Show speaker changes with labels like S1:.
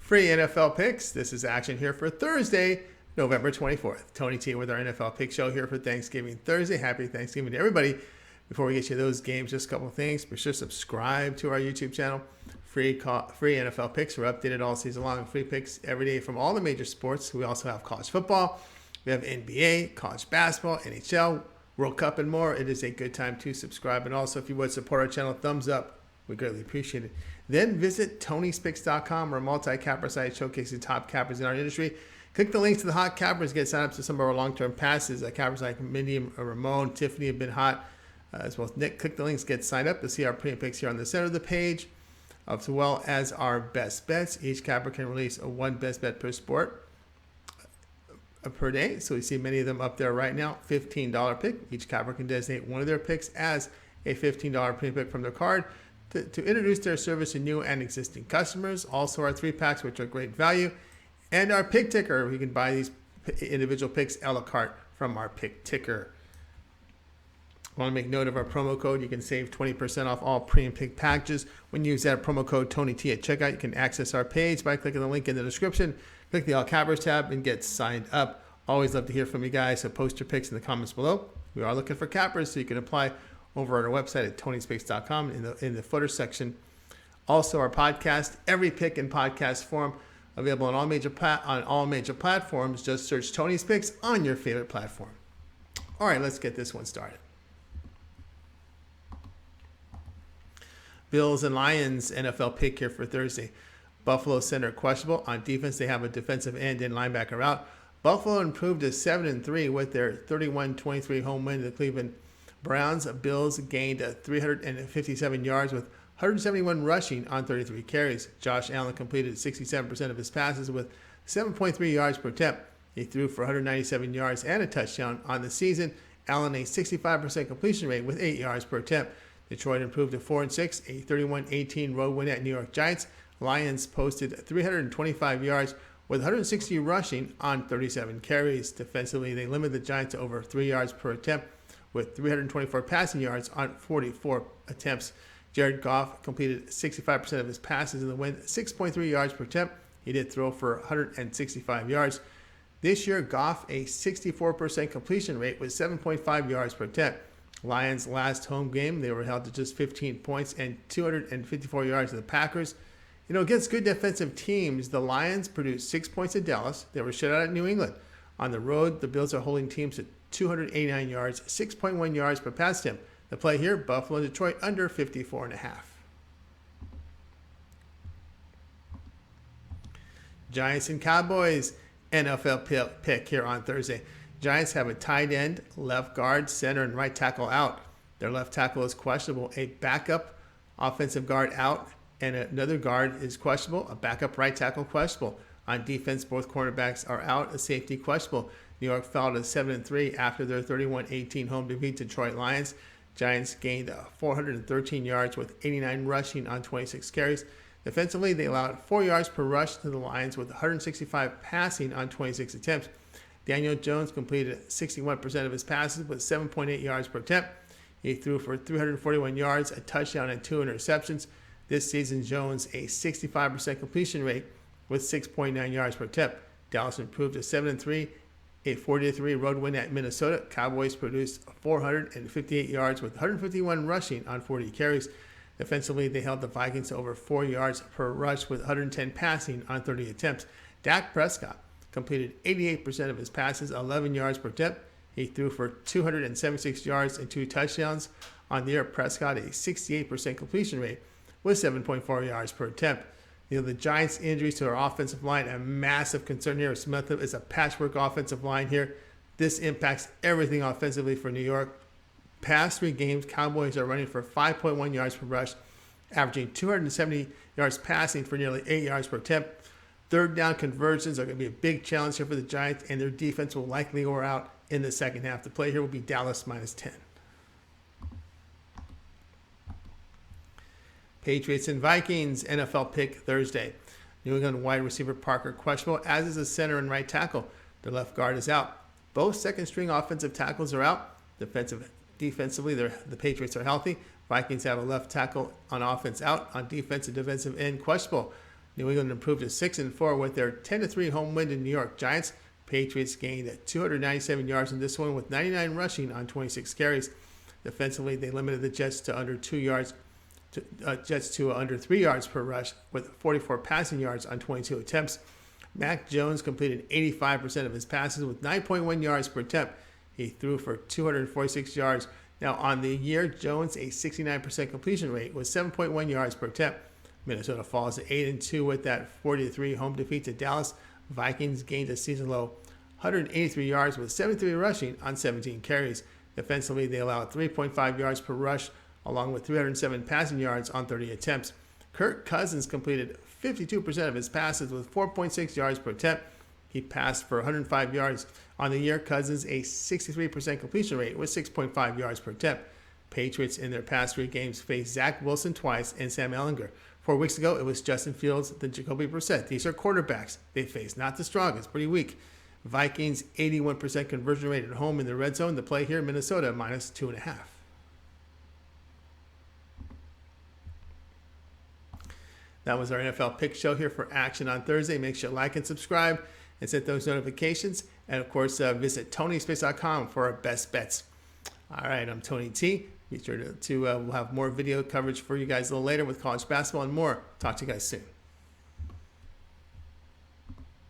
S1: Free NFL picks. This is action here for Thursday, November 24th. Tony T with our NFL pick show here for Thanksgiving Thursday. Happy Thanksgiving to everybody. Before we get you those games, just a couple of things. Be sure to subscribe to our YouTube channel. Free NFL picks are updated all season long. Free picks every day from all the major sports. We also have college football. We have NBA, college basketball, NHL, World Cup, and more. It is a good time to subscribe. And also, if you would support our channel, thumbs up. We greatly appreciate it. Then visit TonySpicks.com, our multi-capper site showcasing top cappers in our industry. Click the links to the hot cappers. Get signed up to some of our long-term passes. Cappers like Mindy, Ramon, Tiffany have been hot, as well as Nick. Click the links, get signed up to see our premium picks here on the center of the page, as well as our best bets. Each capper can release one best bet per sport per day. So we see many of them up there right now. $15 pick. Each capper can designate one of their picks as a $15 premium pick from their card to introduce their service to new and existing customers. Also our 3-packs, which are great value, and our pick ticker. We can buy these individual picks a la carte from our pick ticker. Want to make note of our promo code. You can save 20% off all premium pick packages when you use that promo code TonyT at checkout. You can access our page by clicking the link in the description. Click the All Cappers tab and get signed up. Always love to hear from you guys, so post your picks in the comments below. We are looking for cappers, so you can apply over at our website at TonySpicks.com in the footer section. Also, our podcast, every pick in podcast form, available on all major platforms. Just search Tony's Picks on your favorite platform. All right, let's get this one started. Bills and Lions NFL pick here for Thursday. Buffalo center questionable. On defense, they have a defensive end and linebacker out. Buffalo improved to 7-3 with their 31-23 home win to the Cleveland Browns. Bills gained 357 yards with 171 rushing on 33 carries. Josh Allen completed 67% of his passes with 7.3 yards per attempt. He threw for 197 yards and a touchdown on the season. Allen a 65% completion rate with 8 yards per attempt. Detroit improved to 4-6, a 31-18 road win at New York Giants. Lions posted 325 yards with 160 rushing on 37 carries. Defensively, they limited the Giants to over 3 yards per attempt with 324 passing yards on 44 attempts. Jared Goff completed 65% of his passes in the win, 6.3 yards per attempt. He did throw for 165 yards. This year, Goff a 64% completion rate with 7.5 yards per attempt. Lions' last home game, they were held to just 15 points and 254 yards to the Packers. Against good defensive teams, the Lions produced 6 points at Dallas. They were shut out at New England. On the road, the Bills are holding teams to 289 yards, 6.1 yards per pass attempt. The play here, Buffalo and Detroit under 54.5. Giants and Cowboys NFL pick here on Thursday. Giants have a tight end, left guard, center, and right tackle out. Their left tackle is questionable. A backup offensive guard out, and another guard is questionable. A backup right tackle questionable. On defense, both cornerbacks are out. A safety questionable. New York fell to 7-3 after their 31-18 home defeat to Detroit Lions. Giants gained 413 yards with 89 rushing on 26 carries. Defensively, they allowed 4 yards per rush to the Lions with 165 passing on 26 attempts. Daniel Jones completed 61% of his passes with 7.8 yards per attempt. He threw for 341 yards, a touchdown, and 2 interceptions. This season, Jones a 65% completion rate with 6.9 yards per attempt. Dallas improved to 7-3, a 40-3 road win at Minnesota. Cowboys produced 458 yards with 151 rushing on 40 carries. Defensively, they held the Vikings to over 4 yards per rush with 110 passing on 30 attempts. Dak Prescott completed 88% of his passes, 11 yards per attempt. He threw for 276 yards and 2 touchdowns. On the year, Prescott a 68% completion rate with 7.4 yards per attempt. The Giants' injuries to our offensive line, a massive concern here. Smith is a patchwork offensive line here. This impacts everything offensively for New York. Past 3 games, Cowboys are running for 5.1 yards per rush, averaging 270 yards passing for nearly 8 yards per attempt. Third down conversions are going to be a big challenge here for the Giants, and their defense will likely wear out in the second half. The play here will be Dallas -10. Patriots and Vikings NFL pick Thursday. New England wide receiver Parker questionable, as is the center and right tackle. The left guard is out. Both second-string offensive tackles are out. Defensively, the Patriots are healthy. Vikings have a left tackle on offense out. On defense, a defensive end questionable. New England improved to 6-4 with their 10-3 home win in New York. Giants. Patriots gained 297 yards in this one with 99 rushing on 26 carries. Defensively, they limited the Jets to under 2 yards, under 3 yards per rush with 44 passing yards on 22 attempts. Mac Jones completed 85% of his passes with 9.1 yards per attempt. He threw for 246 yards. Now on the year, Jones a 69% completion rate with 7.1 yards per attempt. Minnesota falls to 8-2 with that 43 home defeat to Dallas. Vikings gained a season low 183 yards with 73 rushing on 17 carries. Defensively, they allowed 3.5 yards per rush along with 307 passing yards on 30 attempts. Kirk Cousins completed 52% of his passes with 4.6 yards per attempt. He passed for 105 yards. On the year, Cousins a 63% completion rate with 6.5 yards per attempt. Patriots in their past 3 games faced Zach Wilson twice and Sam Ehlinger. 4 weeks ago, it was Justin Fields, then Jacoby Brissett. These are quarterbacks they face, not the strongest, pretty weak. Vikings 81% conversion rate at home in the red zone. The play here, Minnesota minus 2.5. That was our NFL Pick Show here for Action on Thursday. Make sure you like and subscribe and set those notifications. And of course, visit TonySpace.com for our best bets. All right, I'm Tony T. Be sure to we'll have more video coverage for you guys a little later with college basketball and more. Talk to you guys soon.